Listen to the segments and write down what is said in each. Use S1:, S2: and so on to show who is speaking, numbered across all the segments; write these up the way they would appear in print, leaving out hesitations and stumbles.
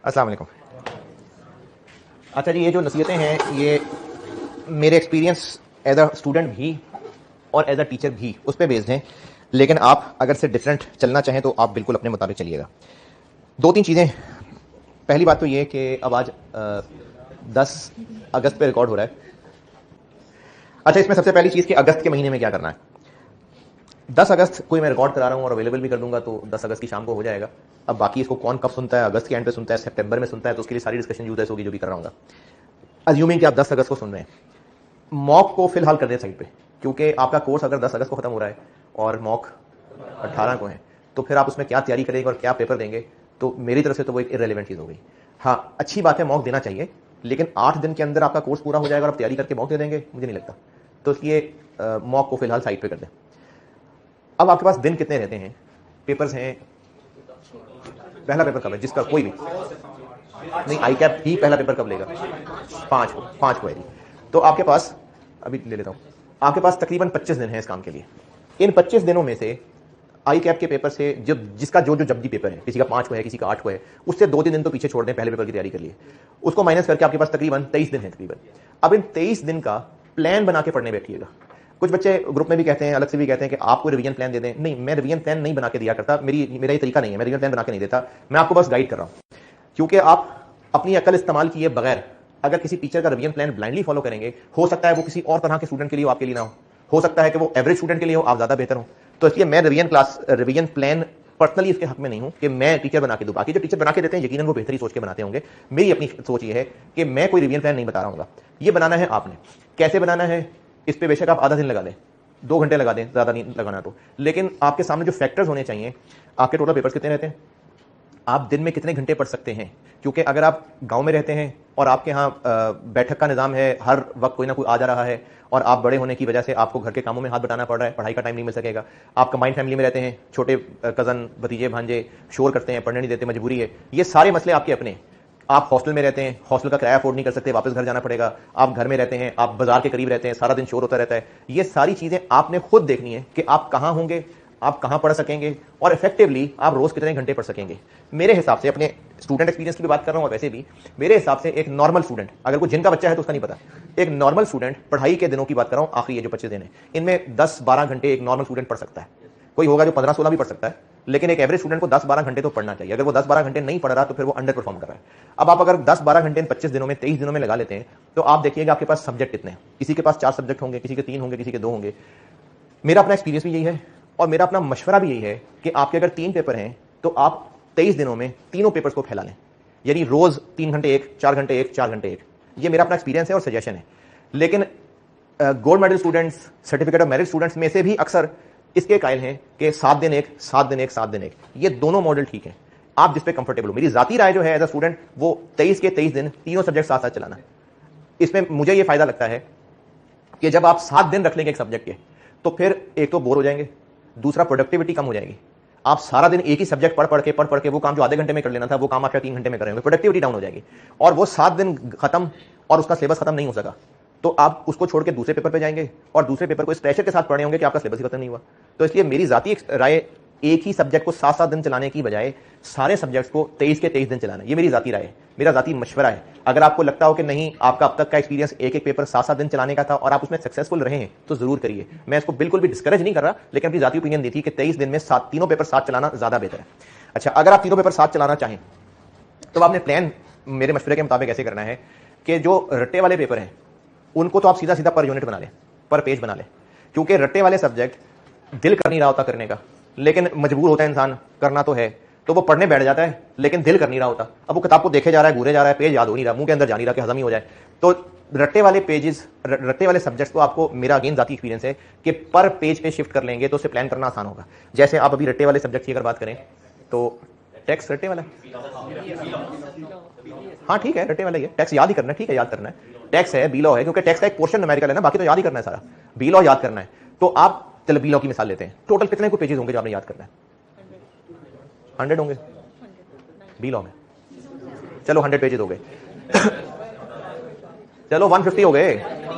S1: अस्सलाम वालेकुम। अच्छा जी, ये जो नसीहतें हैं ये मेरे एक्सपीरियंस एज अ स्टूडेंट भी और एज अ टीचर भी उस पर बेस्ड हैं, लेकिन आप अगर से डिफरेंट चलना चाहें तो आप बिल्कुल अपने मुताबिक चलिएगा। दो तीन चीज़ें। पहली बात तो ये कि अब आज 10 अगस्त पे रिकॉर्ड हो रहा है। अच्छा, इसमें सबसे पहली चीज़ कि अगस्त के महीने में क्या करना है। 10 अगस्त कोई मैं रिकॉर्ड करा रहा हूँ और अवेलेबल भी कर दूंगा तो 10 अगस्त की शाम को हो जाएगा। अब बाकी इसको कौन कब सुनता है, अगस्त के एंड पे सुनता है, सितंबर में सुनता है, तो उसके लिए सारी डिस्कशन यूज होगी जो भी कर रहा हूँ। अज्यूमिंग कि आप 10 अगस्त को सुन रहे हैं, मॉक को फिलहाल कर दें साइड पे, क्योंकि आपका कोर्स अगर 10 अगस्त को खत्म हो रहा है और मॉक 18 को है, तो फिर आप उसमें क्या तैयारी करेंगे और क्या पेपर देंगे, तो मेरी तरफ से तो वो एक इरेलीवेंट चीज़ हो गई। हाँ, अच्छी बात है, मॉक देना चाहिए, लेकिन 8 दिन के अंदर आपका कोर्स पूरा हो जाएगा और आप तैयारी करके मॉक दे देंगे, मुझे नहीं लगता। तो इसलिए मॉक को फिलहाल साइड पे कर दें। अब आपके पास दिन कितने रहते हैं, पेपर्स हैं, पहला पेपर कब है जिसका कोई भी नहीं, आई कैप ही पहला पेपर कब लेगा, 5 को है जी। तो आपके पास, अभी ले लेता हूं, आपके पास तकरीबन 25 दिन है इस काम के लिए। इन 25 दिनों में से आई कैप के पेपर से जब जिसका जो जब भी पेपर है, किसी का 5 को है, किसी का 8 को है, उससे 2-3 दिन तो पीछे छोड़ दें पहले पेपर की तैयारी कर लिए, उसको माइनस करके आपके पास तकरीबन 23 दिन है तकरीबन। अब इन 23 दिन का प्लान बना के पढ़ने बैठिएगा। कुछ बच्चे ग्रुप में भी कहते हैं, अलग से भी कहते हैं कि आपको रिवीजन प्लान दे दें। नहीं, मैं रिवीजन प्लान नहीं बना के दिया करता, मेरा ये तरीका नहीं है, मैं रिवीजन प्लान बना के नहीं देता, मैं आपको बस गाइड कर रहा हूं। क्योंकि आप अपनी अकल इस्तेमाल किए बगैर अगर किसी टीचर का रिवीजन प्लान ब्लाइंडली फॉलो करेंगे, हो सकता है वो किसी और तरह के स्टूडेंट के लिए हो, आपके लिए ना हो सकता है कि वो एवरेज स्टूडेंट के लिए हो, आप ज्यादा बेहतर हो। तो इसलिए मैं रिवीजन प्लान पर्सनली इसके हक में नहीं हूं कि मैं टीचर बना के दूं। बाकी जो टीचर बना के देते हैं यकीनन वो बेहतरी सोच के बनाते होंगे। मेरी अपनी सोच ये है कि मैं कोई रिवीजन प्लान नहीं बता रहा हूँ, ये बनाना है आपने। कैसे बनाना है इस पे बेशक आप आधा दिन लगा दें, 2 घंटे लगा दें, ज्यादा नहीं लगाना तो, लेकिन आपके सामने जो फैक्टर्स होने चाहिए, आपके टोटल पेपर्स कितने रहते हैं, आप दिन में कितने घंटे पढ़ सकते हैं। क्योंकि अगर आप गांव में रहते हैं और आपके यहाँ बैठक का निज़ाम है, हर वक्त कोई ना कोई आ जा रहा है, और आप बड़े होने की वजह से आपको घर के कामों में हाथ बटाना पड़ रहा है, पढ़ाई का टाइम नहीं मिल सकेगा। आप कंबाइंड फैमिली में रहते हैं, छोटे कज़न भतीजे भांजे शोर करते हैं, पढ़ने नहीं देते, मजबूरी है, ये सारे मसले आपके अपने। आप हॉस्टल में रहते हैं, हॉस्टल का किराया अफोर्ड नहीं कर सकते, वापस घर जाना पड़ेगा। आप घर में रहते हैं, आप बाजार के करीब रहते हैं, सारा दिन शोर होता रहता है। ये सारी चीज़ें आपने खुद देखनी है कि आप कहाँ होंगे, आप कहां पढ़ सकेंगे, और इफेक्टिवली आप रोज कितने घंटे पढ़ सकेंगे। मेरे हिसाब से, अपने स्टूडेंट एक्सपीरियंस की भी बात कर रहा हूं और वैसे भी मेरे हिसाब से एक नॉर्मल स्टूडेंट, अगर कोई जिनका बच्चा है तो उसका नहीं पता, एक नॉर्मल स्टूडेंट पढ़ाई के दिनों की बात कर रहा हूं, आखिरी ये जो 25 दिन है, इनमें 10-12 घंटे एक नॉर्मल स्टूडेंट पढ़ सकता है। कोई होगा जो 15-16 भी पढ़ सकता है, लेकिन एक एवरेज स्टूडेंट को 10-12 घंटे तो पढ़ना चाहिए। अगर वो 10-12 घंटे नहीं पढ़ रहा तो फिर वो अंडर परफॉर्म कर रहा है। अब आप अगर 10-12 घंटे 25 दिनों में 23 दिनों में लगा लेते हैं, तो आप देखिएगा आपके पास सब्जेक्ट कितने हैं। किसी के पास 4 सब्जेक्ट होंगे, किसी के 3 होंगे, किसी के 2 होंगे। मेरा अपना एक्सपीरियंस भी यही है और मेरा अपना मशवरा भी यही है कि आपके अगर 3 पेपर हैं तो आप 23 दिनों में तीनों पेपर्स को फैला लें, यानी रोज 3 घंटे एक, 4 घंटे एक, 4 घंटे एक। ये मेरा अपना एक्सपीरियंस है और सजेशन है। लेकिन gold medal students, certificate of merit students में से भी अक्सर इसके कायल हैं कि 7 दिन एक, 7 दिन एक, 7 दिन एक। ये दोनों मॉडल ठीक है, आप जिस पे कंफर्टेबल हो। मेरी जाती राय जो है एज अ स्टूडेंट, वो 23 के 23 दिन तीनों सब्जेक्ट साथ साथ चलाना। इसमें मुझे ये फायदा लगता है कि जब आप 7 दिन रख लेंगे एक सब्जेक्ट के, तो फिर एक तो बोर हो जाएंगे, दूसरा प्रोडक्टिविटी कम हो जाएगी। आप सारा दिन एक ही सब्जेक्ट पढ़ के वो काम जो आधे घंटे में कर लेना था वो काम आप 3 घंटे में करेंगे, प्रोडक्टिविटी डाउन हो जाएगी। और वो 7 दिन खत्म और उसका सिलेबस खत्म नहीं हो सका, तो आप उसको छोड़ के दूसरे पेपर पे जाएंगे और दूसरे पेपर को इस प्रेशर के साथ पढ़े होंगे कि आपका सिलेबस ही खत्म नहीं हुआ। तो इसलिए मेरी जाती राय, एक ही सब्जेक्ट को 7-7 दिन चलाने की बजाय सारे सब्जेक्ट्स को 23 के 23 दिन चलाना, ये मेरी जाती राय है, मेरा जाती मशवरा है। अगर आपको लगता हो कि नहीं, आपका अब तक का एक्सपीरियंस एक एक पेपर 7-7 दिन चलाने का था और आप उसमें सक्सेसफुल रहे हैं, तो जरूर करिए। मैं इसको बिल्कुल भी डिस्करेज नहीं कर रहा, लेकिन अपनी जाती ओपिनियन दी थी कि 23 दिन में तीनों पेपर 7 चलाना ज्यादा बेहतर है। अच्छा, अगर आप तीनों पेपर 7 चलाना चाहें तो आपने प्लान मेरे मशवरे के मुताबिक ऐसे करना है कि जो रट्टे वाले पेपर हैं उनको तो आप सीधा सीधा पर यूनिट बना लें, पर पेज बना लें। क्योंकि रट्टे वाले सब्जेक्ट दिल कर नहीं रहा होता करने का, लेकिन मजबूर होता है इंसान, करना तो है, तो वो पढ़ने बैठ जाता है, लेकिन दिल कर नहीं रहा होता। अब वो किताब को देखे जा रहा है, घूरे जा रहा है, पेज याद हो नहीं रहा, मुंह के अंदर जा नहीं रहा कि हजम ही हो जाए। तो रट्टे वाले पेजेस, रट्टे वाले सब्जेक्ट्स को आपको, मेरा अगेन जाती एक्सपीरियंस है कि पर पेज पे शिफ्ट कर लेंगे तो उसे प्लान करना आसान होगा। जैसे आप अभी रट्टे वाले सब्जेक्ट की अगर बात करें तो टैक्स रट्टे वाला, हाँ ठीक है, रट्टे वाला ही है, टैक्स याद ही करना है, ठीक है, याद करना है। टैक्स है, बी लॉ है, क्योंकि टैक्स का एक पोर्शन न्यूमेरिकल है ना, बाकी तो याद ही करना है सारा। बी लॉ याद करना है, तो आप चलो बी लॉ की मिसाल लेते हैं। टोटल कितने को पेजेस होंगे जो आपने याद करना है? 100 होंगे बी लॉ में। चलो 100 पेजेस हो गए चलो 150 हो गए,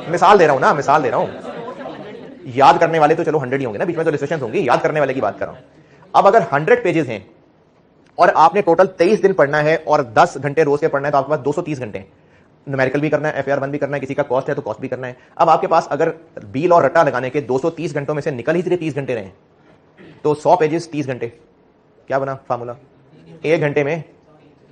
S1: मिसाल दे रहा हूं ना, मिसाल दे रहा हूं। याद करने वाले तो चलो 100 ही होंगे ना, बीच में तो डिस्कशन होंगी, याद करने वाले की बात कर रहा हूं। अब अगर 100 पेजेस हैं और आपने टोटल 23 दिन पढ़ना है और 10 घंटे रोज के पढ़ना है, तो आपके पास 230 घंटे हैं। न्यूमेरिकल भी करना है, FAR 1 भी करना है, किसी का कॉस्ट है तो कॉस्ट भी करना है। अब आपके पास अगर बील और रट्टा लगाने के 230 घंटों में से निकल ही सिर्फ 30 घंटे रहे, तो 100 पेजेस 30 घंटे, क्या बना फार्मूला? 1 घंटे में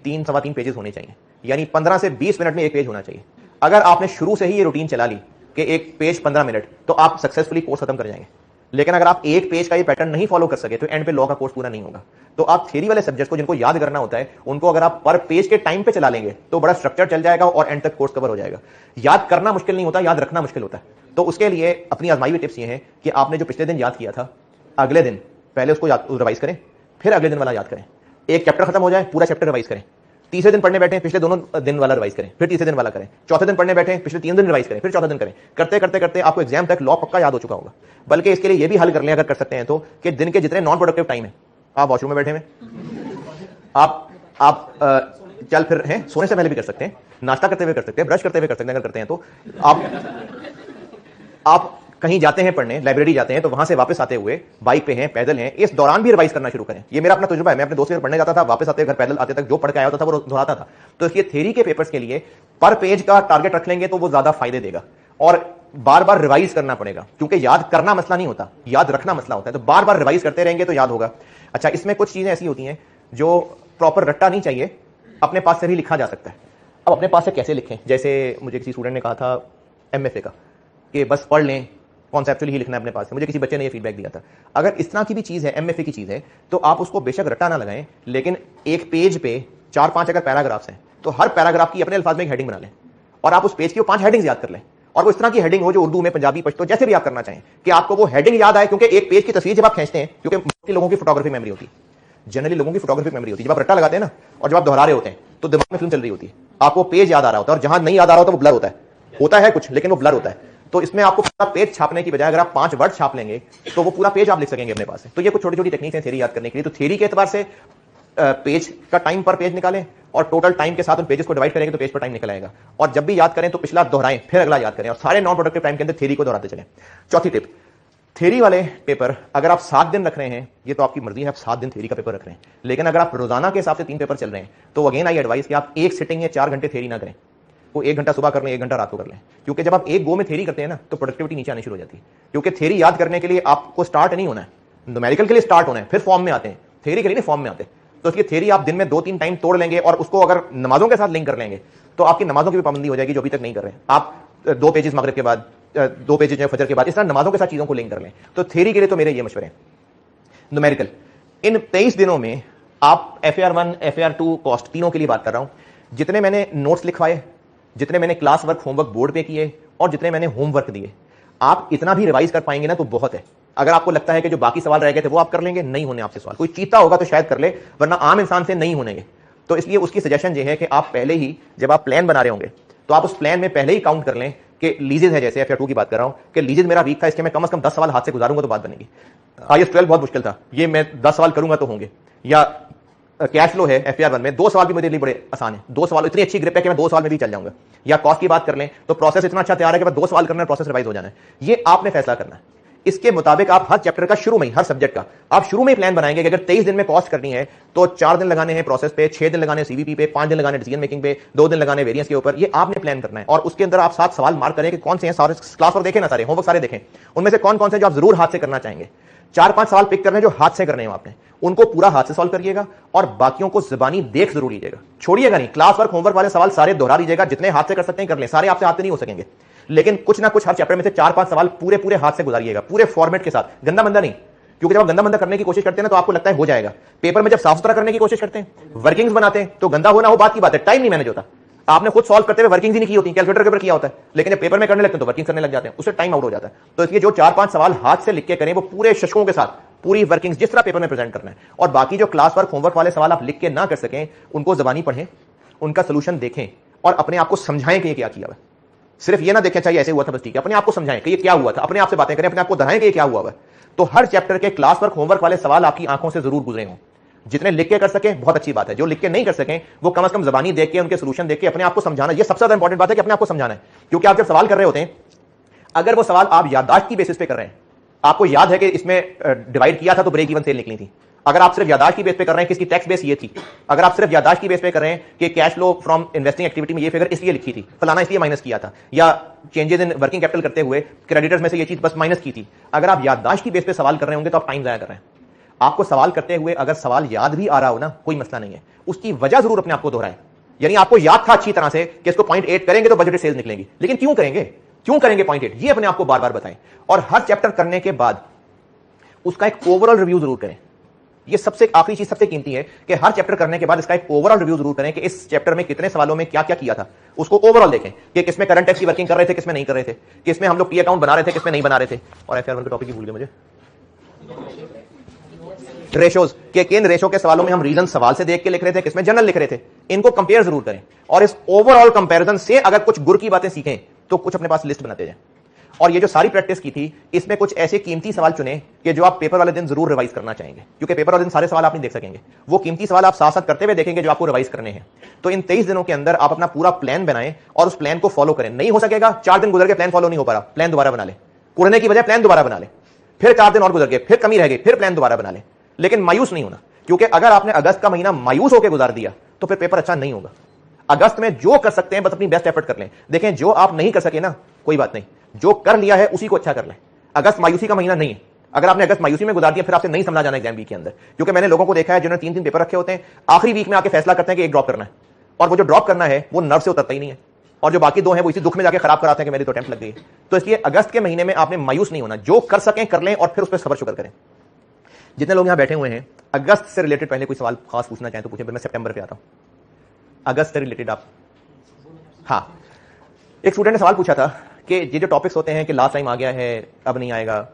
S1: 3 सवा 3 पेजेस होने चाहिए, यानी 15 से 20 मिनट में एक पेज होना चाहिए। अगर आपने शुरू से ही ये रूटीन चला ली कि एक पेज 15 मिनट, तो आप सक्सेसफुली कोर्स खत्म कर जाएंगे। लेकिन अगर आप एक पेज का ये पैटर्न नहीं फॉलो कर सके तो एंड पे लॉ का कोर्स पूरा नहीं होगा। तो आप थ्योरी वाले सब्जेक्ट को जिनको याद करना होता है, उनको अगर आप पर पेज के टाइम पे चला लेंगे तो बड़ा स्ट्रक्चर चल जाएगा और एंड तक कोर्स कवर हो जाएगा। याद करना मुश्किल नहीं होता, याद रखना मुश्किल होता है। तो उसके लिए अपनी आजमाई हुई टिप्स ये हैं कि आपने जो पिछले दिन याद किया था, अगले दिन पहले उसको रिवाइज करें, फिर अगले दिन वाला याद करें। एक चैप्टर खत्म हो जाए, पूरा चैप्टर रिवाइज करें। तीसरे दिन पढ़ने बैठे, पिछले दोनों दिन वाला रिवाइज करें, फिर तीसरे दिन वाला करें। चौथे दिन पढ़ने बैठे, पिछले 3 दिन रिवाइज करें, फिर चौथे दिन करें। करते करते करते आपको एग्जाम तक लॉ पक्का याद हो चुका होगा। बल्कि इसके लिए ये भी हल कर लें अगर कर सकते हैं तो, कि दिन के जितने नॉन प्रोडक्टिव टाइम है, आप वॉशरूम में बैठे हुए, आप चल फिर हैं, सोने से पहले भी कर सकते हैं, नाश्ता करते हुए कर सकते हैं, ब्रश करते हुए कर सकते हैं। अगर करते हैं तो आप कहीं जाते हैं पढ़ने, लाइब्रेरी जाते हैं, तो वहां से वापस आते हुए बाइक पे हैं, पैदल हैं, इस दौरान भी रिवाइज करना शुरू करें। ये मेरा अपना तजुर्बा है। मैं अपने दोस्त के घर पढ़ने जाता था, वापस आते घर पैदल आते तक जो पढ़ के आया होता था वो दोहराता था। तो इसलिए थ्योरी के पेपर्स के लिए पर पेज का टारगेट रख लेंगे तो वो ज्यादा फायदे देगा। और बार बार रिवाइज करना पड़ेगा, क्योंकि याद करना मसला नहीं होता, याद रखना मसला होता है। तो बार बार रिवाइज करते रहेंगे तो याद होगा। अच्छा, इसमें कुछ चीजें ऐसी होती हैं जो प्रॉपर रट्टा नहीं चाहिए, अपने पास से भी लिखा जा सकता है। अब अपने पास से कैसे लिखें? जैसे मुझे किसी स्टूडेंट ने कहा था MFA का कि बस पढ़ लें, कॉन्सेप्चुअली ही लिखना है अपने पास से। मुझे किसी बच्चे ने ये फीडबैक दिया था। अगर इस तरह की भी चीज है, MFA की चीज है, तो आप उसको बेशक रट्टा ना लगाएं, लेकिन एक पेज पे 4-5 अगर पैराग्राफ्स हैं तो हर पैराग्राफ की अपने अल्फाज में एक हेडिंग बना लें और आप उस पेज की 5 हेडिंग्स याद कर लें। और वो इस तरह की हेडिंग हो जो उर्दू में, पंजाबी, पश्तो जैसे भी आप करना चाहें, कि आपको वो हेडिंग याद आए। क्योंकि एक पेज की तस्वीर जब आप खींचते हैं, क्योंकि मोस्टली लोगों की फोटोग्राफिक मेमोरी होती है, जनरली लोगों की फोटोग्राफिक मेमोरी होती है, जब आप रट्टा लगाते हैं ना और जब आप दोहरा रहे होते हैं तो दिमाग में फिल्म चल रही होती है, आपको पेज याद आ रहा होता है, और जहां नहीं याद आ रहा होता वो ब्लर होता है कुछ, लेकिन वो ब्लर होता है। तो इसमें आपको पूरा पेज छापने की बजाय अगर आप 5 वर्ड छाप लेंगे तो वो पूरा पेज आप लिख सकेंगे अपने पास से। तो ये कुछ छोटी छोटी टेक्निक है थ्योरी याद करने के लिए। तो थ्योरी के एतबार से पेज का टाइम पर पेज निकालें और टोटल टाइम के साथ उन पेजेस को डिवाइड करेंगे तो पेज पर टाइम निकल आएगा। और जब भी याद करें तो पिछला दोहराएं, फिर अगला याद करें, और सारे नॉन प्रोडक्टिव टाइम के अंदर थ्योरी को दोहराते चलें। चौथी टिप, थ्योरी वाले पेपर अगर आप 7 दिन रख रहे हैं, ये तो आपकी मर्जी है, आप 7 दिन थ्योरी का पेपर रख रहे हैं, लेकिन अगर आप रोजाना के हिसाब से 3 पेपर चल रहे हैं तो अगेन आई एडवाइस कि आप एक सिटिंग में 4 घंटे थ्योरी ना करें। वो 1 घंटा सुबह कर लें, 1 घंटा रात को कर लें। क्योंकि जब आप एक गो में थ्योरी करते हैं ना तो प्रोडक्टिविटी नीचे आनी शुरू हो जाती है। क्योंकि थ्योरी याद करने के लिए आपको स्टार्ट नहीं होना है, न्यूमेरिकल के लिए स्टार्ट होना है, फिर फॉर्म में आते हैं। थ्योरी के लिए फॉर्म में आते हैं। तो इसलिए थ्योरी आप दिन में 2-3 टाइम तोड़ लेंगे और उसको अगर नमाजों के साथ लिंक कर लेंगे तो आपकी नमाजों की भी पाबंदी हो जाएगी, जो अभी तक नहीं कर रहे हैं। आप 2 पेजेस मगरिब के बाद, 2 पेजेस जो फजर के बाद, इस तरह नमाजों के साथ चीजों को लिंक कर लें। तो थ्योरी के लिए तो मेरे ये मशवरे हैं। न्यूमेरिकल इन 23 दिनों में आप FAR 1, FAR 2 कॉस्ट तीनों के लिए बात कर रहा हूं। जितने मैंने नोट्स लिखवाए, जितने मैंने क्लास वर्क होमवर्क बोर्ड पे किए और जितने मैंने होमवर्क दिए, आप इतना भी रिवाइज कर पाएंगे ना तो बहुत है। अगर आपको लगता है कि जो बाकी सवाल रह गए थे वो आप कर लेंगे, नहीं होने आपसे सवाल, कोई चीता होगा तो शायद कर ले, वरना आम इंसान से नहीं होने। तो इसलिए उसकी सजेशन ये है कि आप पहले ही जब आप प्लान बना रहे होंगे तो आप उस प्लान में पहले ही काउंट कर लें कि लीजेज है, जैसे FAR 2 की बात कर रहा हूं कि लीजेज मेरा वीक था, इसके मैं कम से कम 10 सवाल हाथ से गुजारूंगा तो बात बनेगी। IS 12 बहुत मुश्किल था, ये मैं 10 सवाल करूंगा तो होंगे। या कैश फ्लो है FAR 1 में, 2 सवाल भी मेरे लिए बड़े आसान है, 2 सवाल इतनी अच्छी ग्रिप है कि मैं 2 सवाल में भी चल जाऊंगा। या कॉस्ट की बात कर लें तो प्रोसेस इतना अच्छा तैयार है कि बस 2 सवाल करना है, प्रोसेस रिवाइज हो जाना है। ये आपने फैसला करना है। इसके मुताबिक आप हर चैप्टर का शुरू में ही, हर सब्जेक्ट का आप शुरू में ही प्लान बनाएंगे कि अगर 23 दिन में कॉस्ट करनी है तो 4 दिन लगाने हैं प्रोसेस पे, 6 दिन लगाने CVP पे, 5 दिन लगाने डिसीजन मेकिंग पे, 2 दिन लगाने वेरिएंस के ऊपर। ये आपने प्लान करना है। और उसके अंदर आप 7 सवाल मार्क करें कि कौन से हैं, सारे क्लास वर्क देखें ना, सारे होमवर्क सारे देखें, उनमें से कौन कौन से जो आप जरूर हाथ से करना चाहेंगे। 4-5 सवाल पिक करने जो हाथ से करने हैं आपने, उनको पूरा हाथ से सॉल्व करिएगा और बाकियों को ज़बानी देख जरूर लीजिएगा, छोड़िएगा नहीं। क्लास वर्क होमवर्क वाले सवाल सारे दोहरा लीजिएगा, जितने हाथ से कर सकते हैं कर लें, सारे आपसे हाथ से नहीं हो सकेंगे, लेकिन कुछ ना कुछ हर चैप्टर में से 4-5 सवाल पूरे पूरे हाथ से गुजारिएगा, पूरे फॉर्मेट के साथ, गंदा मंदा नहीं। क्योंकि जब आप गंदा मंदा करने की कोशिश करते हैं ना तो आपको लगता है हो जाएगा। पेपर में जब साफ सुथरा करने की कोशिश करते हैं, वर्किंग्स बनाते हैं, तो गंदा होना हो बात की बात है, टाइम नहीं मैनेज होता। आपने खुद सॉल्व करते हुए वर्किंग्स ही नहीं की होती, कैलकुलेटर के ऊपर किया होता है, लेकिन जब पेपर में करने लगते हैं तो वर्किंग करने लग जाते हैं, उससे टाइम आउट हो जाता है। तो इसलिए जो 4-5 सवाल हाथ से लिख के करें वो पूरे शशकों के साथ, पूरी वर्किंग्स जिस तरह पेपर में प्रेजेंट करना है। और बाकी जो क्लास वर्क होमवर्क वाले सवाल आप लिख के ना कर सकें, उनको ज़बानी पढ़ें, उनका सोल्यूशन देखें और अपने आप को समझाएं कि ये क्या किया हुआ है। सिर्फ ये ना देखें चाहिए ऐसे हुआ था बस ठीक है, अपने आप को समझाएं कि ये क्या हुआ था, अपने आप से बातें करें, अपने आप को दोहराएं कि ये क्या हुआ है। तो हर चैप्टर के क्लास वर्क होमवर्क वाले सवाल आपकी आंखों से जरूर गुजरे हों। जितने लिख के कर सकें बहुत अच्छी बात है, जो लिख के नहीं कर सकें वो कम से कम ज़बानी देख के, उनके सोल्यूशन देख के अपने आप को समझाना। ये सबसे ज्यादा इंपॉर्टेंट बात है कि अपने आप को समझाना है। क्योंकि आप जब सवाल कर रहे होते हैं, अगर वो सवाल आप याददाश्त की बेसिस पे कर रहे हैं, आपको याद है कि इसमें डिवाइड किया था तो ब्रेक इवन सेल निकली थी, अगर आप सिर्फ यादाश्त की बेस पे कर रहे हैं, किसकी टैक्स बेस ये थी, अगर आप सिर्फ यादाश्त की बेस पे कर रहे हैं कि cash flow from investing activity में ये फिगर इसलिए लिखी थी, फलाना इसलिए माइनस किया था, या चेंजेस इन वर्किंग कैपिटल करते हुए क्रेडिटर्स में से ये चीज बस माइनस की थी, अगर आप यादाश्त की बेस पे सवाल कर रहे होंगे तो आप टाइम जाया कर रहे हैं। आपको सवाल करते हुए अगर सवाल याद भी आ रहा हो ना, कोई मसला नहीं है, उसकी वजह जरूर अपने आपको दोहराएं। यानी आपको याद था अच्छी तरह से कि इसको 0.8 करेंगे तो बजटेड सेल्स निकलेंगी, लेकिन क्यों करेंगे 0.8, ये अपने आपको बार बार बताएं। और हर चैप्टर करने के बाद उसका एक ओवरऑल रिव्यू जरूर करें। ये सबसे आखिरी चीज, सबसे कीमती है कि हर चैप्टर करने के बाद इसका एक ओवरऑल रिव्यू जरूर करें कि इस चैप्टर में कितने सवालों में क्या क्या किया था, उसको ओवरऑल देखें कि किसमें करंट टैक्स की वर्किंग कर रहे थे, किसमें नहीं कर रहे थे, किसमें हम लोग पी अकाउंट बना रहे थे, किसमें नहीं बना रहे थे। और FR1 के टॉपिक ही भूल गए मुझे, रेशोज के किन रेशो के सवालों में हम रीजन सवाल से देख के लिख रहे थे, किसमें जनरल लिख रहे थे, इनको कंपेयर जरूर करें। और इस ओवरऑल कंपैरिजन से अगर कुछ गुर की बातें सीखें तो कुछ अपने पास लिस्ट बनाते जाएं। और ये जो सारी प्रैक्टिस की थी, इसमें कुछ ऐसे कीमती सवाल चुने कि जो आप पेपर वाले दिन जरूर रिवाइज करना चाहेंगे, क्योंकि पेपर वाले दिन सारे सवाल आप नहीं देख सकेंगे, वो कीमती सवाल आप साथ साथ करते हुए देखेंगे जो आपको रिवाइज करने हैं। तो इन 23 दिनों के अंदर आप अपना पूरा प्लान बनाएं और उस प्लान को फॉलो करें। नहीं हो सकेगा, 4 दिन गुजर के प्लान फॉलो नहीं हो पा रहा, प्लान दोबारा बना ले, कुड़ने की बजाय प्लान दोबारा बना ले, फिर 4 दिन और गुजर गए, फिर कमी रह गई, फिर प्लान दोबारा बना ले। लेकिन मायूस नहीं होना, क्योंकि अगर आपने अगस्त का महीना मायूस होकर गुजार दिया तो फिर पेपर अच्छा नहीं होगा। अगस्त में जो कर सकते हैं बस अपनी बेस्ट एफर्ट कर लें। देखें, जो आप नहीं कर सके ना, कोई बात नहीं, जो कर लिया है उसी को अच्छा कर लें। अगस्त मायूसी का महीना नहीं है। अगर आपने अगस्त मायूसी में गुजार दिया फिर आपसे नहीं समझा जाना एग्जाम वीक के अंदर, क्योंकि मैंने लोगों को देखा है जिन्होंने 3-3 पेपर रखे होते हैं, आखिरी वीक में आके फैसला करते हैं कि एक ड्रॉप करना है, और वो जो ड्रॉप करना है वो नर्व से उतरता ही नहीं है, और जो बाकी 2 हैं वो इसी दुख में जाके खराब कराते हैं कि मेरी तो अटेम्प्ट लग गई है। तो इसलिए अगस्त के महीने में आपने मायूस नहीं होना, जो कर सकें कर लें और फिर उस पर सबर शुक्र करें। जितने लोग यहां बैठे हुए हैं अगस्त से रिलेटेड पहले कोई सवाल खास पूछना चाहें तो पूछें, फिर मैं सितंबर पे आता हूं। अगस्त से रिलेटेड आप, हाँ, एक स्टूडेंट ने सवाल पूछा था कि ये जो टॉपिक्स होते हैं कि लास्ट टाइम आ गया है अब नहीं आएगा,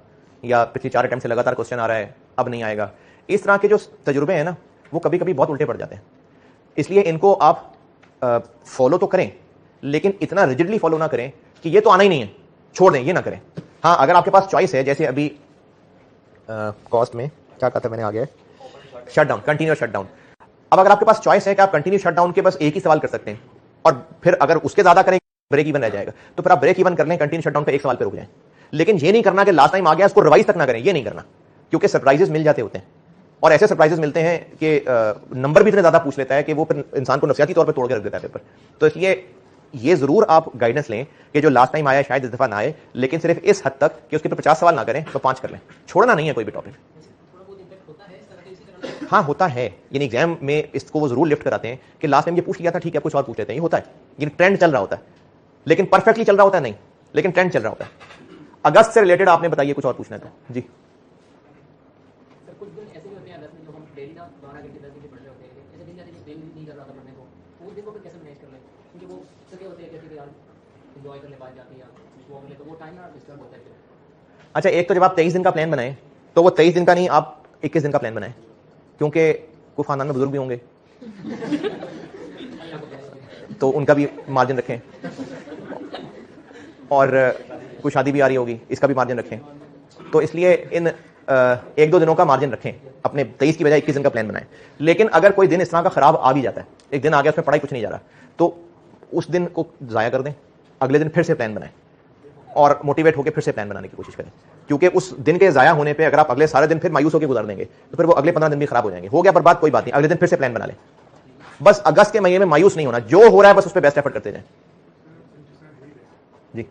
S1: या पिछली 4 अटेम्प्ट से लगातार क्वेश्चन आ रहा है अब नहीं आएगा, इस तरह के जो तजुर्बे हैं ना वो कभी कभी बहुत उल्टे पड़ जाते हैं। इसलिए इनको आप फॉलो तो करें, लेकिन इतना रिजिडली फॉलो ना करें कि ये तो आना ही नहीं है, छोड़ दें, ये ना करें। हाँ, अगर आपके पास चॉइस है, जैसे अभी कॉस्ट में क्या कहता है मैंने, आ गया शटडाउन, कंटिन्यूअस शटडाउन। अब अगर आपके पास चॉइस है कि आप कंटिन्यू शटडाउन के बस एक ही सवाल कर सकते हैं, और फिर अगर उसके ज्यादा करें ब्रेक इवन रह जाएगा, तो फिर आप ब्रेक इवन कर लें, कंटिन्यू शटडाउन पे एक सवाल पे रुक जाएं। लेकिन ये नहीं करना कि लास्ट टाइम आ गया उसको रिवाइज तक ना करें, ये नहीं करना, क्योंकि सरप्राइजेस मिल जाते होते हैं, और ऐसे सरप्राइजेस मिलते हैं कि नंबर भी इतने ज्यादा पूछ लेता है कि वो फिर इंसान को नफसियाती तौर पर तोड़ के रख देता है पेपर। तो इसलिए ये जरूर आप गाइडेंस लें कि जो लास्ट टाइम आया शायद इस दफा ना आए, लेकिन सिर्फ इस हद तक कि उसके ऊपर 50 सवाल ना करें तो 5 कर लें, छोड़ना नहीं है कोई भी टॉपिक। हाँ, होता है, यानी एग्जाम में इसको वो जरूर लिफ्ट कराते हैं कि लास्ट टाइम ये पूछ लिया था, ठीक है कुछ और पूछ लेते हैं, ये होता है, ये ट्रेंड चल रहा होता है, लेकिन परफेक्टली चल रहा होता है नहीं, लेकिन ट्रेंड चल रहा होता है। अगस्त से रिलेटेड आपने बताइए कुछ और पूछना है तो जी।
S2: सर कुछ दिन ऐसे भी होते हैं अगस्त में जो हम डेली ना 12 घंटे 10 घंटे पढ़ रहे होते हैं, ऐसे दिन जाते हैं जो नहीं कर रहा था पढ़ने को, वो दिन को फिर कैसे मैनेज कर लें, क्योंकि वो सके होते हैं कैसे यार एंजॉय करने बाद जाते हैं या कुछ वो मिले तो वो टाइम ना डिस्टर्ब होता है फिर।
S1: अच्छा, एक तो जब आप 23 दिन का प्लान बनाएं तो वो 23 दिन का नहीं, आप 21 दिन का प्लान बनाएं, क्योंकि कोई खानदान में बुजुर्ग भी होंगे तो उनका भी मार्जिन रखें, और कोई शादी भी आ रही होगी इसका भी मार्जिन रखें। तो इसलिए इन 1-2 दिनों का मार्जिन रखें, अपने 23 की बजाय 21 दिन का प्लान बनाएं। लेकिन अगर कोई दिन इस तरह का खराब आ भी जाता है, एक दिन आ गया उसमें पढ़ाई कुछ नहीं जा रहा, तो उस दिन को जाया कर दें, अगले दिन फिर से प्लान बनाएं और मोटिवेट होकर फिर से प्लान बनाने की कोशिश करें, क्योंकि उस दिन के जाया होने पे अगर आप अगले सारे दिन फिर मायूस होकर गुजार देंगे तो फिर वो अगले 15 दिन भी खराब हो जाएंगे। हो गया बर्बाद, कोई बात नहीं, अगले दिन फिर से प्लान बना लें। बस अगस्त के महीने में मायूस नहीं होना, जो हो रहा है बस उस पर बेस्ट एफर्ट करते जाएं। जी,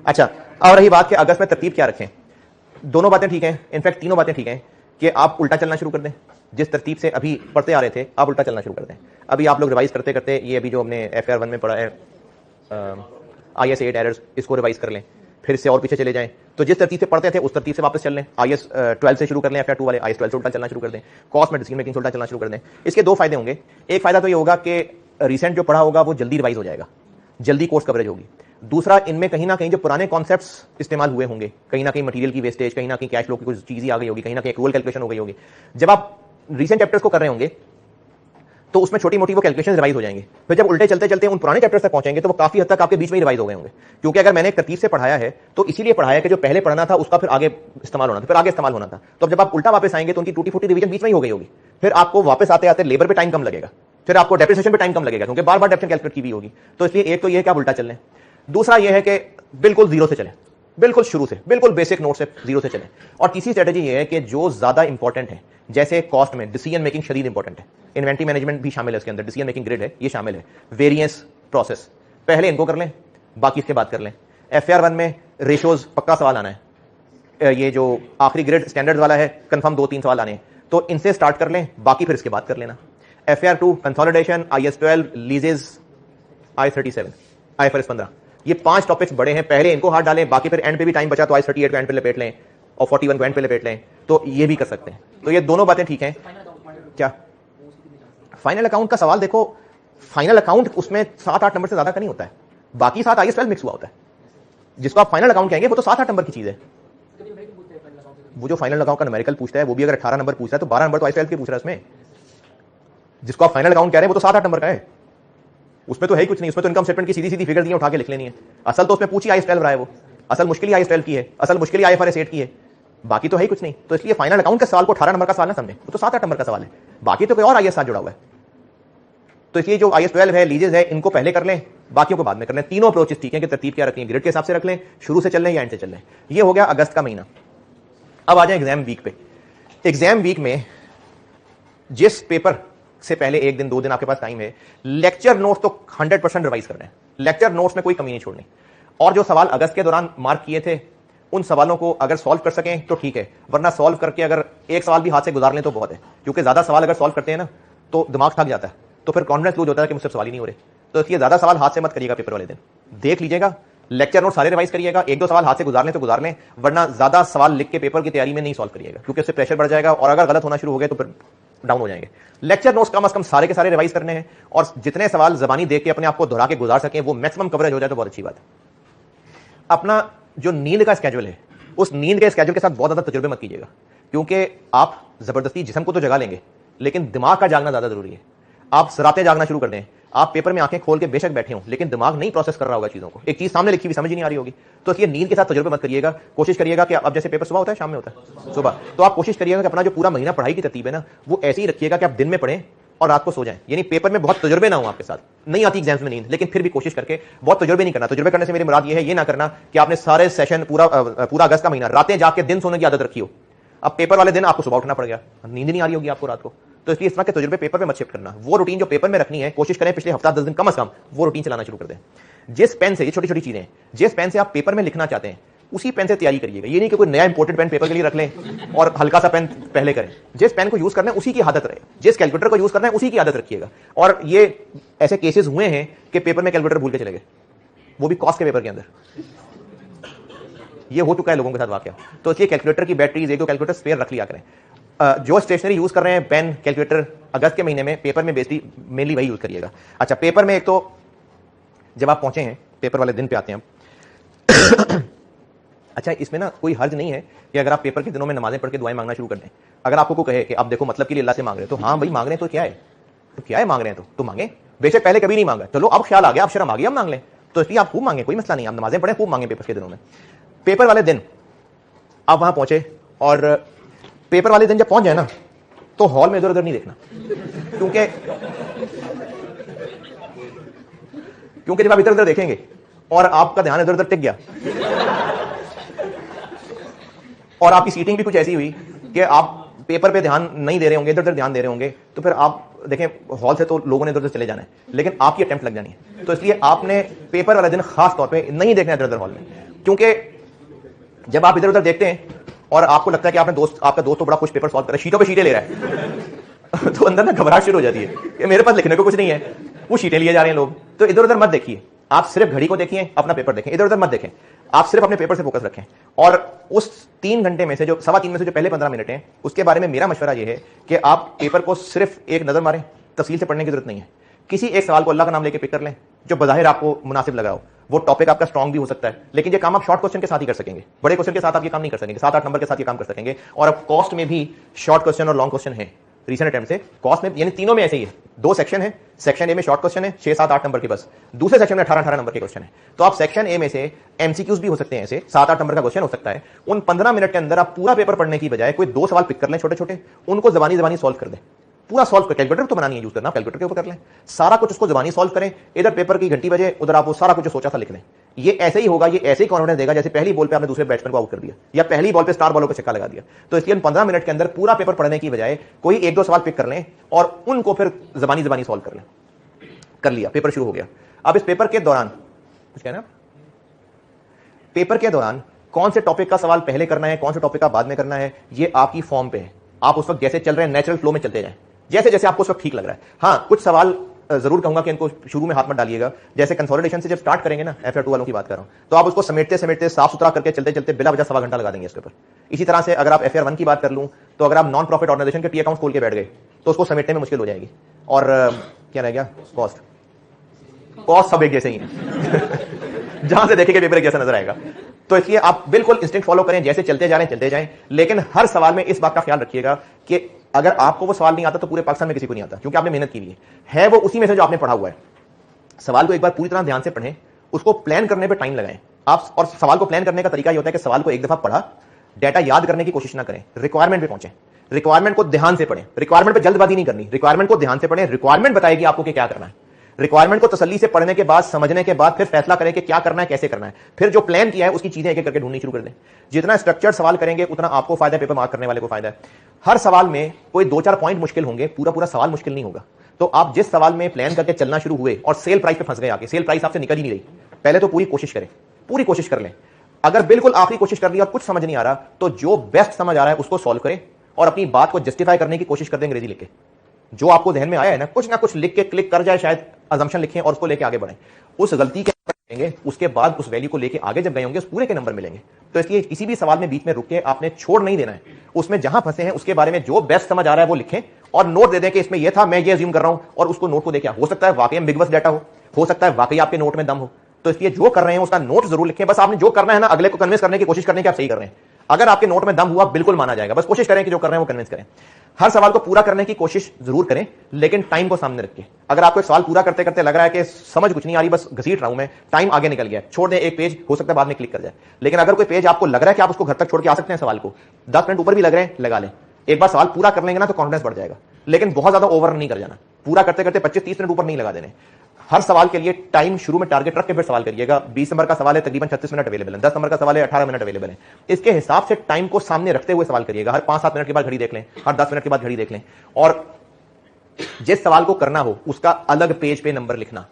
S1: अच्छा, और रही बात कि अगस्त में तरतीब क्या रखें, दोनों बातें ठीक हैं, इनफैक्ट तीनों बातें ठीक हैं कि आप उल्टा चलना शुरू कर दें, जिस तरतीब से अभी पढ़ते आ रहे थे आप उल्टा चलना शुरू कर दें। अभी आप लोग रिवाइज करते करते ये अभी जो हमने FR1 में पढ़ा है IS 8 एरर्स, इसको रिवाइज कर लें, फिर से और पीछे चले जाएं, तो जिस तरतीब से पढ़ते थे उस तरतीब से वापस चल लें। IS 12 से शुरू कर लें, FR2 वाले IS 12 से उल्टा चलना शुरू कर दें, कॉस्ट में डिसीजन मेकिंग से उल्टा चलना शुरू कर दें। इसके 2 फायदे होंगे। एक फायदा तो ये होगा कि रिसेंट जो पढ़ा होगा वो जल्दी रिवाइज हो जाएगा, जल्दी कोर्स कवरेज होगी। दूसरा, इनमें कहीं ना कहीं जो पुराने कॉन्सेप्ट्स इस्तेमाल हुए होंगे, कहीं ना कहीं मटेरियल की वेस्टेज, कहीं ना कहीं कैश फ्लो की कुछ चीज ही आ गई होगी, कहीं ना कहीं एक्रूअल कैलकुलेशन हो गई होगी। जब आप रीसेंट चैप्टर्स को कर रहे होंगे तो उसमें छोटी मोटी वो कैलकुलेशन रिवाइज हो जाएंगे, फिर जब उल्टे चलते चलते उन पुराने चैप्टर्स तक पहुंचेंगे तो वो काफी हद तक आपके बीच में ही रिवाइज हो गए होंगे। क्योंकि अगर मैंने एक तरतीब से पढ़ाया है तो इसीलिए पढ़ाया कि जो पहले पढ़ना था उसका फिर आगे इस्तेमाल होना था, फिर आगे इस्तेमाल होना था। तो अब जब आप उल्टा वापस आएंगे तो उनकी टूटी फूटी रिवीजन बीच में ही हो गई होगी, फिर आपको वापस आते आते लेबर पे टाइम कम लगेगा, फिर आपको डेप्रिसिएशन पे टाइम कम लगेगा, क्योंकि बार बार डेप्रिसिएशन कैलकुलेट की भी होगी। तो इसलिए एक तो ये है कि आप उल्टा चल लें। दूसरा ये है कि बिल्कुल जीरो से चलें, बिल्कुल शुरू से, बिल्कुल बेसिक नोट से, जीरो से चलें। और तीसरी स्ट्रेटेजी ये है कि जो ज्यादा इंपॉर्टेंट है, जैसे कॉस्ट में डिसीजन मेकिंग शदीद इंपॉर्टेंट है, इन्वेंटरी मैनेजमेंट भी शामिल है उसके अंदर, डिसीजन मेकिंग ग्रिड है ये शामिल है, वेरिएंस प्रोसेस, पहले इनको कर लें, बाकी इसके बाद कर लें। FAR 1 में रेशोज पक्का सवाल आना है, ये जो आखिरी ग्रिड स्टैंडर्ड वाला है कंफर्म 2-3 सवाल आने हैं, तो इनसे स्टार्ट कर लें, बाकी फिर इसके बाद कर लेना। FAR 2 consolidation, IS 12, leases, IS 37, IFRS 15, ये 5 टॉपिक्स बड़े हैं, पहले इनको हाथ डालें, बाकी फिर एंड पे भी टाइम बचा तो IS 38 को एंड पे लपेट लें और 41 को एंड पे लपेट लें, तो ये भी कर सकते हैं। तो ये दोनों बातें ठीक हैं। क्या फाइनल अकाउंट का सवाल देखो, फाइनल अकाउंट उसमें 7-8 नंबर से ज्यादा का नहीं होता है, बाकी 7 IS 12 मिक्स हुआ होता है। जिसको आप फाइनल अकाउंट कहेंगे वो तो 7-8 नंबर की चीज है। वो जो फाइनल अकाउंट का न्यूमेरिकल पूछता है वो भी अगर 18 नंबर पूछ रहा है तो 12 नंबर तो IS 12 के पूछ रहा है उसमें। जिसको आप फाइनल अकाउंट कह रहे हैं वो तो 7-8 नंबर का है, उसमें तो है ही कुछ नहीं, उसमें तो इनकम स्टेटमेंट की सीधी सीधी फिगर दी उठा के लिख लेनी है। असल तो उसमें पूछी IS 12 रहा है, वो असल मुश्किल IS 12 की है, असल मुश्किल IFRS 8 की है, बाकी तो है ही कुछ नहीं। तो इसलिए फाइनल अकाउंट के सवाल को 18 नंबर का सवाल ना समझे, वो तो 7-8 नंबर का सवाल है, बाकी तो कोई और IS साथ जुड़ा हुआ है। तो इसलिए जो IS 12 है, लीजेज है, इनको पहले कर लें, बाकियों को बाद में कर लें। तीनों अप्रोचेस ठीक है कि तरतीब क्या रखनी है, ग्रिड के हिसाब से रख लें, शुरू से चल लें या एंड से चल लें। ये हो गया अगस्त का महीना। अब आ जाए एग्जाम वीक पे। एग्जाम वीक में जिस पेपर से पहले 1 दिन 2 दिन आपके पास टाइम है, लेक्चर नोट्स तो 100% रिवाइज करना है, लेक्चर नोट्स में कोई कमी नहीं छोड़नी। और जो सवाल अगस्त के दौरान मार्क किए थे उन सवालों को अगर सॉल्व कर सकें तो ठीक है, वरना सॉल्व करके अगर एक सवाल भी हाथ से गुजार लें तो बहुत है, क्योंकि ज्यादा सवाल अगर सॉल्व करते हैं ना तो दिमाग थक जाता है, तो फिर कॉन्फिडेंस लूज होता है कि मुझसे सवाल ही नहीं हो रहे। तो इसलिए ज्यादा सवाल हाथ से मत करिएगा, पेपर वाले दिन देख लीजिएगा, लेक्चर नोट सारे रिवाइज करिएगा, 1-2 सवाल हाथ से गुजार लें तो गुजार लें, वरना ज्यादा सवाल लिख के पेपर की तैयारी में नहीं सॉल्व करिएगा, क्योंकि उससे प्रेशर बढ़ जाएगा और अगर गलत होना शुरू हो गए तो फिर डाउन हो जाएंगे। लेक्चर नोट्स कम से कम सारे के सारे रिवाइज करने हैं, और जितने सवाल जबानी देख के अपने आप को दोहरा के गुजार सकें वो मैक्सिमम कवरेज हो जाए तो बहुत अच्छी बात है। अपना जो नींद का स्केड्यूल है, उस नींद के स्केड्यूल के साथ बहुत ज्यादा तजुर्बे मत कीजिएगा, क्योंकि आप जबरदस्ती जिस्म को तो जगा लेंगे लेकिन दिमाग का जागना ज्यादा जरूरी है। आप रातें जागना शुरू कर दें, आप पेपर में आंखें खोल के बेशक बैठे हो लेकिन दिमाग नहीं प्रोसेस कर रहा होगा चीजों को, एक चीज सामने लिखी हुई समझ ही नहीं आ रही होगी। तो इसलिए नींद के साथ तजुर्बे मत करिएगा, कोशिश करिएगा कि अब जैसे पेपर सुबह होता है शाम में होता है सुबह, तो आप कोशिश करिएगा कि अपना जो पूरा महीना पढ़ाई की तरतीब है ना वो ऐसे ही रखिएगा कि आप दिन में पढ़ें और रात को सो जाएं, यानी पेपर में बहुत तजुर्बे ना हो आपके साथ। नहीं आती एग्जाम्स में नींद, लेकिन फिर भी कोशिश करके बहुत तजुर्बे नहीं करना। तजुर्बे करने से मेरी मुराद ये है, ये ना करना कि आपने सारे सेशन पूरा अगस्त का महीना रातें जाके दिन सोने की आदत रखी हो, अब पेपर वाले दिन आपको सुबह उठना पड़ गया, नींद नहीं आ रही होगी आपको रात को। तो इसलिए इस तरह के तजुर्बे पेपर में मत शिफ्ट करना, वो रूटीन जो पेपर में रखनी है कोशिश करें पिछले हफ्ता 10 दिन कम से कम वो रूटीन चलाना शुरू कर दें। जिस पेन से, ये छोटी छोटी चीजें, जिस पेन से आप पेपर में लिखना चाहते हैं उसी पेन से तैयारी करिएगा। ये नहीं कि कोई नया इंपोर्टेड पेन पेपर के लिए रख लें और हल्का सा पेन पहले करें। जिस पेन को यूज करना है उसी की आदत रहे, जिस कैलकुलेटर को यूज करना है उसी की आदत रखिएगा। और ये ऐसे केसेस हुए हैं कि पेपर में कैलकुलेटर भूल के चले गए, वो भी कॉस्ट के पेपर के अंदर, ये हो चुका है लोगों के साथ वाकया। तो इसलिए कैलकुलेटर की बैटरीज 1-2 कैलकुलेटर स्पेयर रख लिया करें। जो स्टेशनरी यूज कर रहे हैं पेन कैलकुलेटर अगस्त के महीने में पेपर में बेसिकली मेनली वही यूज करिएगा। अच्छा, पेपर में एक तो जब आप पहुंचे हैं पेपर वाले दिन पे आते हैं अच्छा, इसमें ना कोई हर्ज नहीं है कि अगर आप पेपर के दिनों में नमाजें पढ़ के दुआएं मांगना शुरू कर दें। अगर आपको कोई कहे कि आप देखो मतलब के लिए अल्लाह से मांग रहे हैं, तो हाँ भाई मांग रहे हैं तो क्या है, तो क्या है मांग रहे हैं तो मांगे, बेशक पहले कभी नहीं मांगा, चलो अब ख्याल आ गया, अब शर्म आ गई, अब मांग लें, तो इसलिए आप खूब मांगे, कोई मसला नहीं, आप नमाजें पढ़े खूब मांगे पेपर के दिनों में। पेपर वाले दिन आप वहां पहुंचे और पेपर वाले दिन जब पहुंच जाए ना तो हॉल में इधर उधर नहीं देखना, क्योंकि जब आप इधर उधर देखेंगे और आपका ध्यान इधर उधर टिक गया और आपकी सीटिंग भी कुछ ऐसी हुई कि आप पेपर पे ध्यान नहीं दे रहे होंगे, इधर उधर ध्यान दे रहे होंगे, तो फिर आप देखें हॉल से तो लोगों ने इधर उधर चले जाना है, लेकिन आपकी अटेम्प्ट लग जानी है। तो इसलिए आपने पेपर वाले दिन खास तौर पे नहीं देखना इधर उधर हॉल में, क्योंकि जब आप इधर उधर देखते हैं और आपको लगता है कि आपका दोस्त तो बड़ा कुछ पेपर सॉल्व कर रहा है, शीटों पे शीटें ले रहा है तो अंदर ना घबराहट शुरू हो जाती है कि मेरे पास लिखने को कुछ नहीं है, वो शीटें लिए जा रहे हैं लोग। तो इधर उधर मत देखिए, आप सिर्फ घड़ी को देखिए, अपना पेपर देखें, इधर उधर मत देखें, आप सिर्फ अपने पेपर से फोकस रखें। और उस 3 घंटे में से जो 3.25 में से जो पहले 15 मिनट हैं उसके बारे में मेरा मशवरा यह है कि आप पेपर को सिर्फ एक नजर मारें, तफसील से पढ़ने की जरूरत नहीं है। किसी एक सवाल को अल्लाह का नाम लेके पिक कर लें जो बज़ाहिर आपको मुनासिब लगाओ, वो टॉपिक आपका स्ट्रॉन्ग भी हो सकता है, लेकिन ये काम आप शॉर्ट क्वेश्चन के साथ ही कर सकेंगे, बड़े क्वेश्चन के साथ आप ये काम नहीं कर सकेंगे, 7-8 नंबर के साथ ये काम कर सकेंगे। और अब कॉस्ट में भी शॉर्ट क्वेश्चन और लॉन्ग क्वेश्चन है रीसेंट अटेम्प्ट से, कॉस्ट में यानी तीनों में ऐसे ही है, 2 सेक्शन है, सेक्शन ए में शॉर्ट क्वेश्चन है 6-7-8 नंबर के, बस दूसरे सेक्शन में 18-18 नंबर के क्वेश्चन है। तो आप सेक्शन ए में से एमसीक्यूज भी हो सकते हैं, ऐसे 7-8 नंबर का क्वेश्चन हो सकता है, उन 15 मिनट के अंदर आप पूरा पेपर पढ़ने की बजाय कोई 2 सवाल पिक कर लें छोटे छोटे, उनको जबानी सॉल्व कर दें, पूरा सॉल्व कर, कैलकुलेटर तो बनानी है यूज करना, कैलकुलेटर के ऊपर कर लें, सारा कुछ उसको जबानी सॉल्व करें, इधर पेपर की घंटी बजे उधर आप वो सारा कुछ सोचा था लिख लें। ये ऐसे ही होगा, ये ऐसे ही कॉन्फिडेंस देगा जैसे पहली बॉल पे आपने दूसरे बैट्समैन को आउट कर दिया या पहली बॉल पे स्टार बॉलर को छक्का लगा दिया। तो इसलिए 15 मिनट के अंदर पूरा पेपर पढ़ने की बजाय कोई एक दो सवाल पिक कर लें और उनको फिर जबानी सॉल्व कर लें। कर लिया, पेपर शुरू हो गया। अब इस पेपर के दौरान कुछ कहना, पेपर के दौरान कौन से टॉपिक का सवाल पहले करना है, कौन से टॉपिक का बाद में करना है, ये आपकी फॉर्म पे है। आप उस वक्त जैसे चल रहे हैं नेचुरल फ्लो में चलते जाएं, जैसे जैसे आपको उस वक्त ठीक लग रहा है। हाँ, कुछ सवाल जरूर कहूंगा कि इनको शुरू में हाथ मत डालिएगा। जैसे कंसोलिडेशन से जब स्टार्ट करेंगे ना, FR2 वालों की बात कर रहा हूं, तो आप उसको समेटते समेटते साफ सुथरा करके चलते चलते बिला वजह सवा घंटा लगा देंगे इसके ऊपर। इसी तरह से अगर आप FR1 की बात कर लूं, तो अगर आप नॉन प्रॉफिट ऑर्गेनाइजेशन के P अकाउंट खोल के बैठ गए तो उसको समेटने में मुश्किल हो जाएगी। और क्या रह गया, कॉस्ट सब एक जैसे ही है जहां से देखेंगे पेपर एक जैसा नजर आएगा। तो इसलिए आप बिल्कुल इंस्टिंक्ट फॉलो करें, जैसे चलते जा रहे हैं चलते जाएं, लेकिन हर सवाल में इस बात का ख्याल रखिएगा कि अगर आपको वो सवाल नहीं आता तो पूरे पाकिस्तान में किसी को नहीं आता, क्योंकि आपने मेहनत की हुई है वो उसी में से जो आपने पढ़ा हुआ है। सवाल को एक बार पूरी तरह ध्यान से पढ़ें, उसको प्लान करने पे टाइम लगाएं आप। और सवाल को प्लान करने का तरीका ये होता है कि सवाल को एक दफा पढ़ा, डाटा याद करने की कोशिश ना करें, रिक्वायरमेंट पे पहुंचे, रिक्वायरमेंट को ध्यान से पढ़ें। रिक्वायरमेंट पे जल्दबाजी नहीं करनी, रिक्वायरमेंट को ध्यान से पढ़ें। रिक्वायरमेंट बताएगी आपको कि क्या करना है। रिक्वायरमेंट को तसल्ली से पढ़ने के बाद, समझने के बाद फिर फैसला करें कि क्या करना है, कैसे करना है। फिर जो प्लान किया है उसकी चीजें एक एक करके ढूंढनी शुरू कर दें। जितना स्ट्रक्चर्ड सवाल करेंगे उतना आपको फायदा है, पेपर मार्क करने वाले को फायदा है। हर सवाल में कोई 2-4 पॉइंट मुश्किल होंगे, पूरा पूरा सवाल मुश्किल नहीं होगा। तो आप जिस सवाल में प्लान करके चलना शुरू हुए और सेल प्राइस पे फंस गए, आके सेल प्राइस आपसे निकल ही नहीं रही, पहले तो पूरी कोशिश करें, पूरी कोशिश कर लें। अगर बिल्कुल आखिरी कोशिश कर ली और कुछ समझ नहीं आ रहा, तो जो बेस्ट समझ आ रहा है उसको सॉल्व करें और अपनी बात को जस्टिफाई करने की कोशिश कर दें अंग्रेजी लिख के। जो आपको ध्यान में आया है ना कुछ लिख के क्लिक कर जाए, शायद अजम्पशन लिखें और उसको लेके आगे बढ़ें। उस गलती के करेंगे, उसके बाद उस वैल्यू को लेके आगे जब गए होंगे उस पूरे के नंबर मिलेंगे। तो इसलिए किसी भी सवाल में बीच में रुक के आपने छोड़ नहीं देना है। उसमें जहां फंसे हैं उसके बारे में जो बेस्ट समझ आ रहा है वो लिखें और नोट दे दें कि इसमें ये था, मैं ये अज्यूम कर रहा हूं, और उसको नोट को देखिए। हो सकता है वाकई में बिग बस डाटा हो सकता है वाकई आपके नोट में दम हो। तो इसलिए जो कर रहे हैं उसका नोट जरूर लिखें। बस आपने जो करना है ना, अगले को कन्विंस करने की कोशिश करने की आप सही कर रहे हैं। अगर आपके नोट में दम हुआ बिल्कुल माना जाएगा। बस कोशिश करें कि जो कर रहे हैं वो कन्विंस करें। हर सवाल को पूरा करने की कोशिश जरूर करें, लेकिन टाइम को सामने रख के। अगर आपको एक सवाल पूरा करते करते लग रहा है कि समझ कुछ नहीं आ रही, बस घसीट रहा हूं मैं, टाइम आगे निकल गया, छोड़ दें एक पेज, हो सकता है बाद में क्लिक कर जाए। लेकिन अगर कोई पेज आपको लग रहा है कि आप उसको घर तक छोड़ के आ सकते हैं, सवाल को 10 मिनट ऊपर भी लग रहे हैं, लगा लें। एक बार सवाल पूरा कर लेंगे ना तो कॉन्फिडेंस बढ़ जाएगा, लेकिन बहुत ज्यादा ओवर नहीं कर जाना। पूरा करते करते 25-30 मिनट ऊपर नहीं लगा देने। हर सवाल के लिए टाइम शुरू में टारगेट रख के फिर सवाल करिएगा। 20 नंबर का सवाल है, तकरीबन 36 मिनट अवेलेबल है। 10 नंबर का सवाल है, 18 मिनट अवेलेबल है। इसके हिसाब से टाइम को सामने रखते हुए सवाल करिएगा। हर 5-7 मिनट के बाद घड़ी देख लें, हर 10 मिनट के बाद घड़ी देख लें। और जिस सवाल को करना हो उसका अलग पेज पे नंबर लिखना।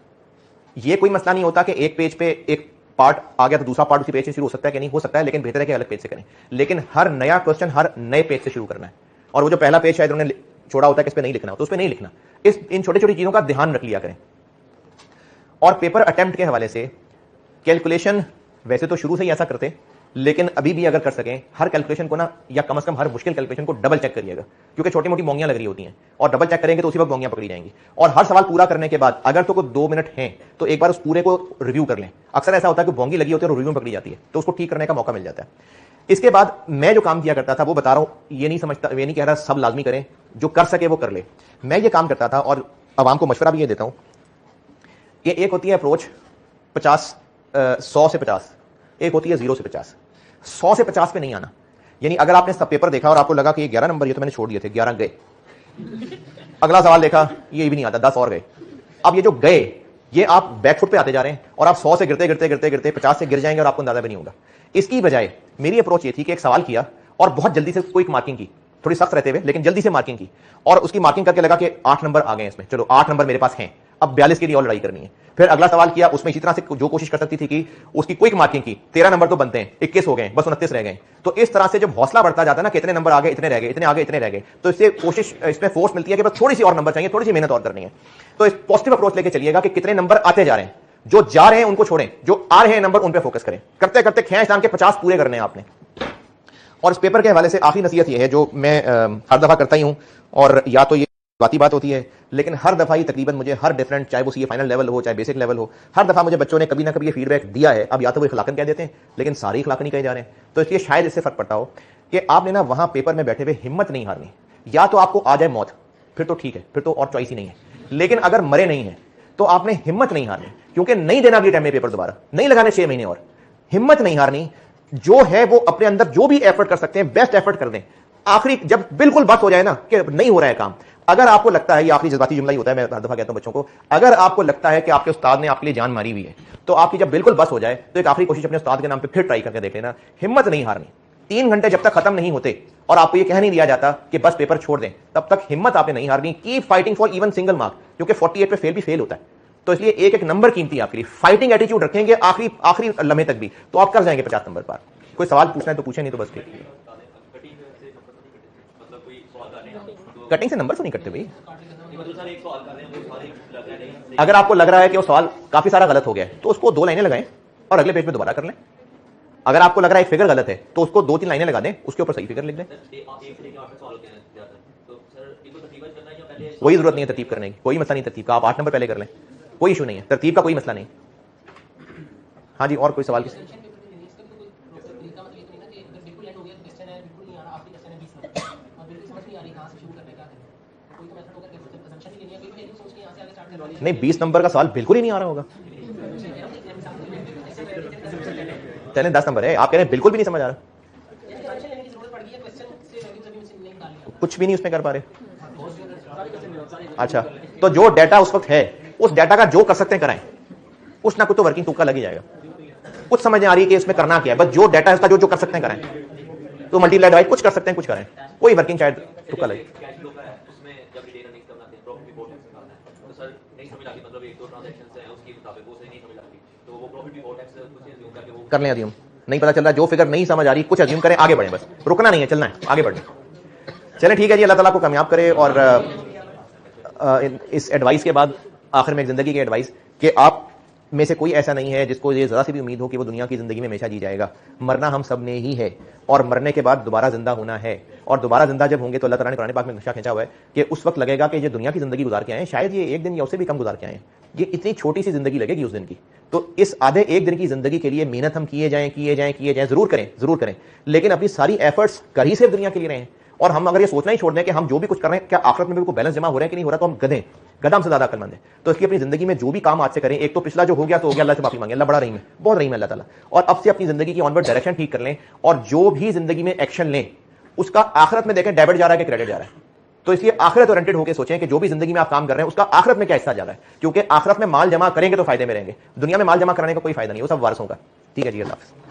S1: यह कोई मसला नहीं होता कि एक पेज पे एक पार्ट आ गया तो दूसरा पार्ट उसी पेज से शुरू हो सकता है कि नहीं, हो सकता है, लेकिन बेहतर है कि अलग पेज से करें। लेकिन हर नया क्वेश्चन हर नए पेज से शुरू करना है। और वो जो पहला पेज शायद उन्होंने छोड़ा होता है कि इस पे नहीं लिखना, तो उस पे नहीं लिखना। इन छोटी छोटी चीजों का ध्यान रख लिया करें। और पेपर अटेम्प्ट के हवाले से कैलकुलेशन वैसे तो शुरू से ही ऐसा करते, लेकिन अभी भी अगर कर सकें हर कैलकुलेशन को ना, या कम से कम हर मुश्किल कैलकुलेशन को डबल चेक करिएगा, क्योंकि छोटी मोटी बोंगियां लग रही होती हैं और डबल चेक करेंगे तो उसी वक्त बोंगियां पकड़ी जाएंगी। और हर सवाल पूरा करने के बाद अगर तो कोई 2 मिनट हैं तो एक बार उस पूरे को रिव्यू कर लें। अक्सर ऐसा होता है कि बोंगी लगी होती है और रिव्यू में पकड़ी जाती है, तो उसको ठीक करने का मौका मिल जाता है। इसके बाद मैं जो काम किया करता था वो बता रहा हूं, ये नहीं समझता, ये नहीं कह रहा सब लाजमी करें, जो कर सके वो कर ले। मैं ये काम करता था और आवाम को मशवरा भी ये देता हूं कि एक होती है अप्रोच 100 से 50, एक होती है 0 से 50। 100 से 50 पे नहीं आना। यानी अगर आपने सब पेपर देखा और आपको लगा कि ये 11 नंबर, ये तो मैंने छोड़ दिए थे, 11 गए। अगला सवाल देखा, ये भी नहीं आता, 10 और गए। अब ये जो गए, ये आप बैकफुट पे आते जा रहे हैं और आप 100 से गिरते गिरते गिरते गिरते 50 से गिर जाएंगे और आपको अंदाजा भी नहीं होगा। इसकी बजाय मेरी अप्रोच ये थी कि एक सवाल किया और बहुत जल्दी से कोई मार्किंग की, थोड़ी सख्त रहते हुए लेकिन जल्दी से मार्किंग की, और उसकी मार्किंग करके लगा कि 8 नंबर आ गए इसमें, चलो 8 नंबर मेरे पास हैं, अब 42 के लिए और लड़ाई करनी है। फिर अगला सवाल किया, उसमें इसी तरह से जो कोशिश कर सकती थी कि उसकी क्विक मार्किंग की, 13 नंबर तो बनते हैं, 21 हो गए, बस 29 रह गए। तो इस तरह से जब हौसला बढ़ता जाता है ना, कितने नंबर आ गए, इतने रह गए, इतने आगे, इतने रह गए, तो इससे कोशिश, इसमें फोर्स मिलती है कि बस थोड़ी सी और नंबर चाहिए, थोड़ी सी मेहनत और करनी है। तो इस पॉजिटिव अप्रोच लेके चलिएगा कि कितने नंबर आते जा रहे हैं, जो जा रहे हैं उनको छोड़ें, जो आ रहे हैं नंबर उन पर फोकस करें। करते करते खींच तान के 50 पूरे करने हैं आपने। और इस पेपर के हवाले से आखिरी नसीहत यह है, जो मैं हर दफा करता ही हूं, और या तो ये बाती बात होती है, लेकिन हर दफा ही तकरीबन मुझे हर डिफरेंट, चाहे वो सीए फाइनल लेवल हो चाहे बेसिक लेवल हो, हर दफा मुझे बच्चों ने कभी ना कभी ये फीडबैक दिया है। अब या तो वो इखलाकन कह देते हैं, लेकिन सारे इखलाकन नहीं कहे जा रहे हैं, तो इसलिए शायद इससे फर्क पड़ता हो कि आपने ना वहां पेपर में बैठे हुए हिम्मत नहीं हारनी। या तो आपको आ जाए मौत, फिर तो ठीक है, फिर तो और चॉइस ही नहीं है, लेकिन अगर मरे नहीं है तो आपने हिम्मत नहीं हारनी, क्योंकि नहीं देना अगले टाइम में पेपर, दोबारा नहीं लगाने 6 महीने और। हिम्मत नहीं हारनी, जो है वो अपने अंदर जो भी एफर्ट कर सकते हैं बेस्ट एफर्ट कर दें। आखिरी जब बिल्कुल बस हो जाए ना कि नहीं हो रहा है काम, अगर आपको लगता है, ये आखिरी जज्बाती जुमला ही होता है, मैं हर दफा कहता हूं बच्चों को, अगर आपको लगता है कि आपके उस्ताद ने आपके लिए जान मारी हुई है, तो आपकी जब बिल्कुल बस हो जाए तो एक आखिरी कोशिश अपने उस्ताद के नाम पे फिर ट्राई करके देख लेना। हिम्मत नहीं हारनी। 3 घंटे जब तक खत्म नहीं होते और आपको ये कह नहीं दिया जाता कि बस पेपर छोड़ दें, तब तक हिम्मत आपने नहीं हारनी। Keep fighting for even single mark, क्योंकि 48 पे फेल भी फेल होता है। तो इसलिए एक एक नंबर कीमती है आपके लिए। फाइटिंग एटीट्यूड रखेंगे आखिरी लम्हे तक भी, तो आप कर जाएंगे 50 नंबर पर। कोई सवाल पूछना है तो पूछे, नहीं तो बस ठीक। कटिंग से नंबर तो नहीं कटते भाई। अगर आपको लग रहा है कि वो सवाल काफी सारा गलत हो गया है, तो उसको 2 लाइनें लगाएं और अगले पेज पे दोबारा कर लें। अगर आपको लग रहा है एक फिगर गलत है, तो उसको 2-3 लाइनें लगा दें, उसके ऊपर सही फिगर लिख दें। कोई जरूरत नहीं है तरतीब करने की, कोई मसला नहीं तरतीब का। आप 8 नंबर पहले कर लें, कोई इशू नहीं है, तरतीब का कोई मसला नहीं। हाँ जी, और कोई सवाल? नहीं, 20 नंबर का सवाल बिल्कुल ही नहीं आ रहा होगा। चलें 10 नंबर है, आप कह रहे हैं बिल्कुल भी नहीं समझ आ रहा। कुछ भी नहीं उसमें कर पा रहे। अच्छा, तो जो डाटा उस वक्त है, उस डाटा का जो कर सकते हैं कराएं। कुछ ना कुछ तो वर्किंग तुक्का लग ही जाएगा। कुछ समझ नहीं आ रही है कि इसमें करना क्या है, बस जो डाटा है उसका जो कर सकते हैं कराएं। तो मल्टीप्लाई डिवाइड कुछ कर सकते हैं, कुछ करें, कोई वर्किंग शायद तुक्का लगे। कर लें अज्यूम। नहीं पता चल रहा, जो फिगर नहीं समझ आ रही, कुछ अज्यूम करें, आगे बढ़ें, बस रुकना नहीं है, चलना है, आगे बढ़ें। चलें ठीक है जी, अल्लाह ताला को कामयाब करे। और इस एडवाइस के बाद आखिर में एक जिंदगी की एडवाइस कि आप में से कोई ऐसा नहीं है जिसको ये जरा सी भी उम्मीद हो कि वो दुनिया की जिंदगी में हमेशा जी जाएगा। मरना हम सब ने ही है, और मरने के बाद दोबारा जिंदा होना है। और दोबारा जिंदा जब होंगे तो अल्लाह ताला ने कुरान पाक में नक्शा खींचा हुआ है कि उस वक्त लगेगा कि ये दुनिया की जिंदगी गुजार के आए हैं, शायद ये 1 दिन या उससे भी कम गुजार के आए हैं। ये इतनी छोटी सी जिंदगी लगेगी उस दिन की। तो इस आधे 1 दिन की जिंदगी के लिए मेहनत हम किए जाएं, जरूर करें, लेकिन अपनी सारी एफर्ट्स कर ही सिर्फ दुनिया के लिए रहे हैं। और हम अगर ये सोचना ही छोड़ दें कि हम जो भी कुछ कर रहे हैं, क्या आखिरत में भी कोई बैलेंस जमा हो रहा है कि नहीं हो रहा, तो हम गधा हमसे ज्यादा अक्लमंद है। तो इसकी अपनी जिंदगी में जो भी काम आज से करें, एक तो पिछला जो हो गया तो हो गया, अल्लाह से माफी मांगे, अल्लाह बड़ा रहीम है, बहुत रहीम है अल्लाह ताला। और अब से अपनी जिंदगी की ऑनवर्ड डायरेक्शन ठीक कर लें, और जो भी जिंदगी में एक्शन लें उसका आखिरत में देखें डेबिट जा रहा है कि क्रेडिट जा रहा है। तो इसलिए आखिरत ओरिएंटेड होकर सोचें कि जो भी जिंदगी में आप काम कर रहे हैं उसका आखिरत में क्या हिस्सा जा रहा है, क्योंकि आखिरत में माल जमा करेंगे तो फायदे में रहेंगे, दुनिया में माल जमा कराने का कोई फायदा नहीं, वो सब वारसों का। ठीक है जी, अल्लाह हाफ़िज़।